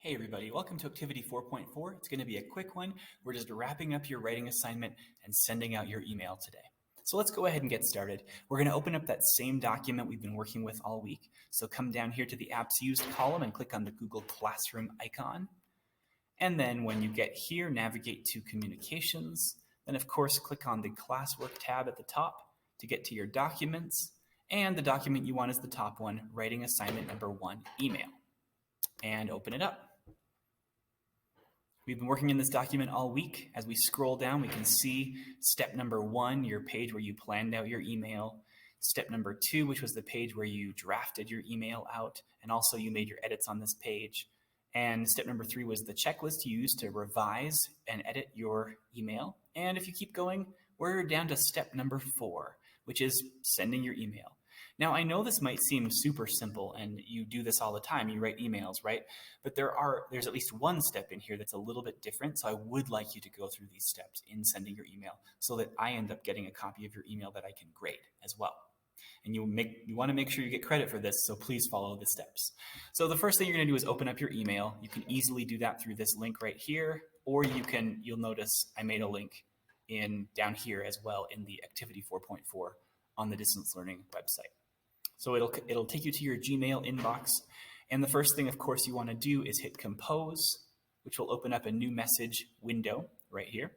Hey everybody, welcome to Activity 4.4. It's going to be a quick one. We're just wrapping up your writing assignment and sending out your email today. So let's go ahead and get started. We're going to open up that same document we've been working with all week. So come down here to the Apps Used column and click on the Google Classroom icon. And then when you get here, navigate to Communications. Then of course, click on the Classwork tab at the top to get to your documents. And the document you want is the top one, Writing Assignment Number 1, Email. And open it up. We've been working in this document all week. As we scroll down, we can see step number 1, your page where you planned out your email. Step number 2, which was the page where you drafted your email out, and also you made your edits on this page. And step number 3 was the checklist you used to revise and edit your email. And if you keep going, we're down to step number 4, which is sending your email. Now, I know this might seem super simple, and you do this all the time. You write emails, right? But there's at least one step in here that's a little bit different, so I would like you to go through these steps in sending your email so that I end up getting a copy of your email that I can grade as well. And you want to make sure you get credit for this, so please follow the steps. So the first thing you're going to do is open up your email. You can easily do that through this link right here, or you'll notice I made a link down here as well in the Activity 4.4 on the Distance Learning website. So it'll take you to your Gmail inbox. And the first thing, of course, you want to do is hit Compose, which will open up a new message window right here.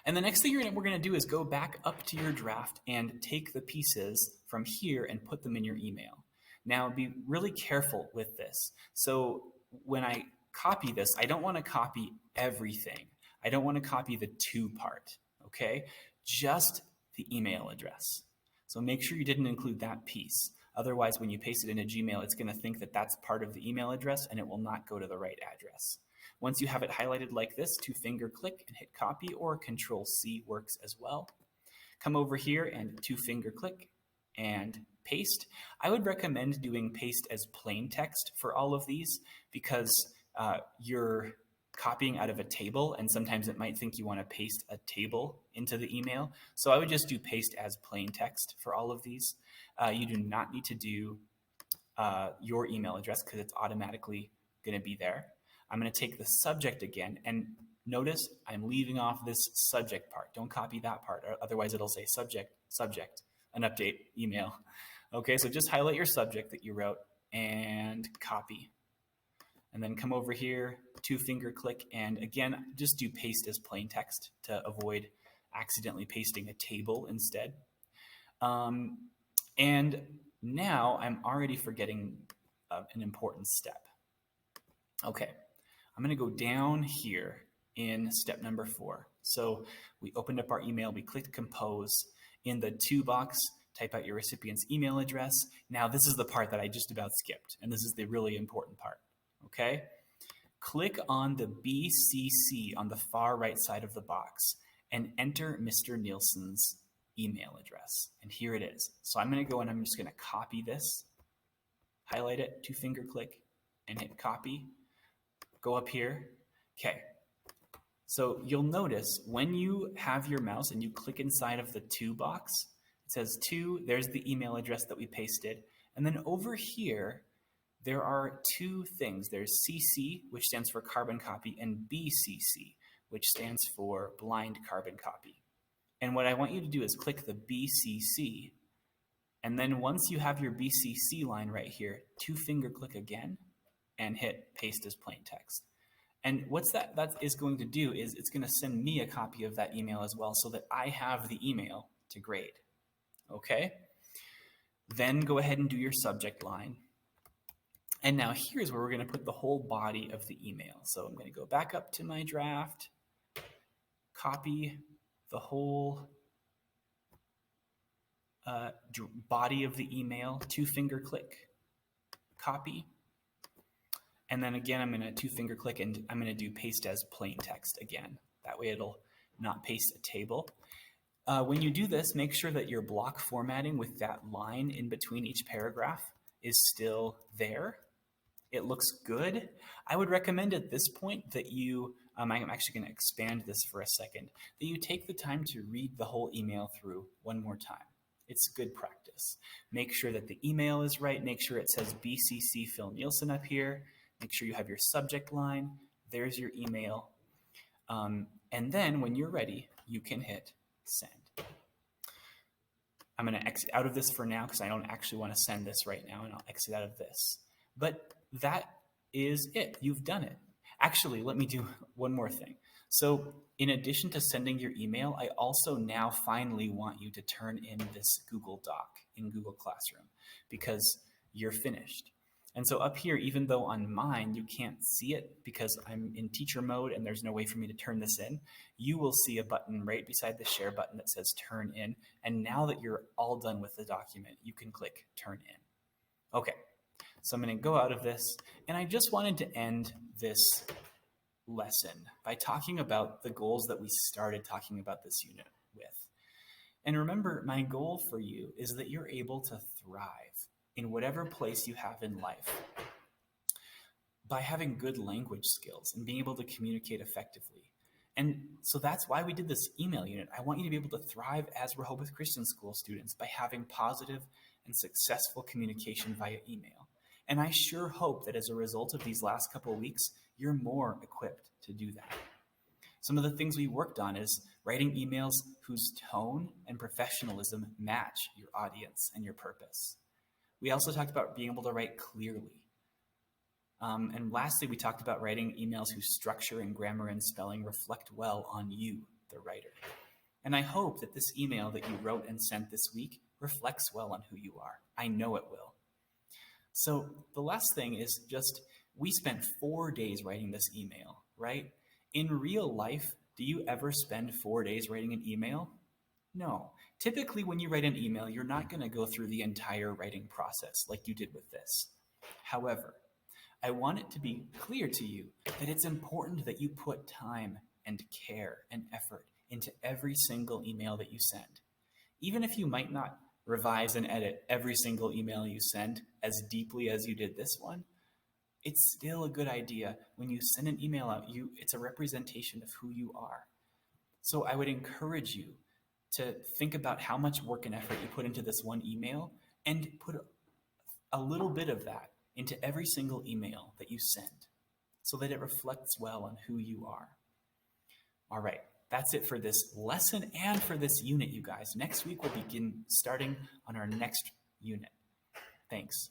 And the next thing we're going to do is go back up to your draft and take the pieces from here and put them in your email. Now, be really careful with this. So when I copy this, I don't want to copy everything. I don't want to copy the to part, okay? Just the email address. So make sure you didn't include that piece. Otherwise, when you paste it in a Gmail, it's going to think that that's part of the email address and it will not go to the right address. Once you have it highlighted like this, 2-finger click and hit copy, or Control-C works as well. Come over here and 2-finger click and paste. I would recommend doing paste as plain text for all of these because you're copying out of a table, and sometimes it might think you want to paste a table into the email. So I would just do paste as plain text for all of these. You do not need to do your email address because it's automatically going to be there. I'm going to take the subject again, and notice I'm leaving off this subject part. Don't copy that part, otherwise it'll say subject, an update, email. Okay, so just highlight your subject that you wrote and copy. And then come over here, 2-finger click, and again, just do paste as plain text to avoid accidentally pasting a table instead. And now I'm already forgetting an important step. Okay, I'm going to go down here in step number 4. So we opened up our email, we clicked Compose. In the To box, type out your recipient's email address. Now this is the part that I just about skipped, and this is the really important part. Okay, click on the BCC on the far right side of the box and enter Mr. Nielsen's email address. And here it is. So I'm going to go and I'm just going to copy this, highlight it, 2-finger click, and hit copy. Go up here. Okay, so you'll notice when you have your mouse and you click inside of the To box, it says To, there's the email address that we pasted. And then over here, there are 2 things. There's CC, which stands for carbon copy, and BCC, which stands for blind carbon copy. And what I want you to do is click the BCC, and then once you have your BCC line right here, 2-finger click again and hit paste as plain text. And what that is going to do is it's going to send me a copy of that email as well so that I have the email to grade. Okay? Then go ahead and do your subject line. And now here's where we're going to put the whole body of the email. So I'm going to go back up to my draft, copy the whole body of the email, 2-finger click, copy. And then again, I'm going to 2-finger click and I'm going to do paste as plain text again. That way it'll not paste a table. When you do this, make sure that your block formatting with that line in between each paragraph is still there. It looks good. I would recommend at this point that you, I'm actually going to expand this for a second, that you take the time to read the whole email through one more time. It's good practice. Make sure that the email is right. Make sure it says BCC Phil Nielsen up here. Make sure you have your subject line. There's your email. And then when you're ready, you can hit send. I'm going to exit out of this for now because I don't actually want to send this right now, and I'll exit out of this. But that is it. You've done it. Actually, let me do one more thing. So in addition to sending your email, I also now finally want you to turn in this Google Doc in Google Classroom because you're finished. And so up here, even though on mine you can't see it because I'm in teacher mode and there's no way for me to turn this in, you will see a button right beside the share button that says turn in. And now that you're all done with the document, you can click turn in. Okay, so I'm going to go out of this, and I just wanted to end this lesson by talking about the goals that we started talking about this unit with. And remember, my goal for you is that you're able to thrive in whatever place you have in life by having good language skills and being able to communicate effectively. And so that's why we did this email unit. I want you to be able to thrive as Rehoboth Christian School students by having positive and successful communication via email. And I sure hope that as a result of these last couple of weeks, you're more equipped to do that. Some of the things we worked on is writing emails whose tone and professionalism match your audience and your purpose. We also talked about being able to write clearly. And lastly, we talked about writing emails whose structure and grammar and spelling reflect well on you, the writer. And I hope that this email that you wrote and sent this week reflects well on who you are. I know it will. So the last thing is just, we spent 4 days writing this email, right? In real life, do you ever spend 4 days writing an email? No. Typically, when you write an email, you're not going to go through the entire writing process like you did with this. However, I want it to be clear to you that it's important that you put time and care and effort into every single email that you send. Even if you might not revise and edit every single email you send as deeply as you did this one, it's still a good idea when you send an email out, it's a representation of who you are. So I would encourage you to think about how much work and effort you put into this one email and put a little bit of that into every single email that you send so that it reflects well on who you are. All right, that's it for this lesson and for this unit, you guys. Next week, we'll begin starting on our next unit. Thanks.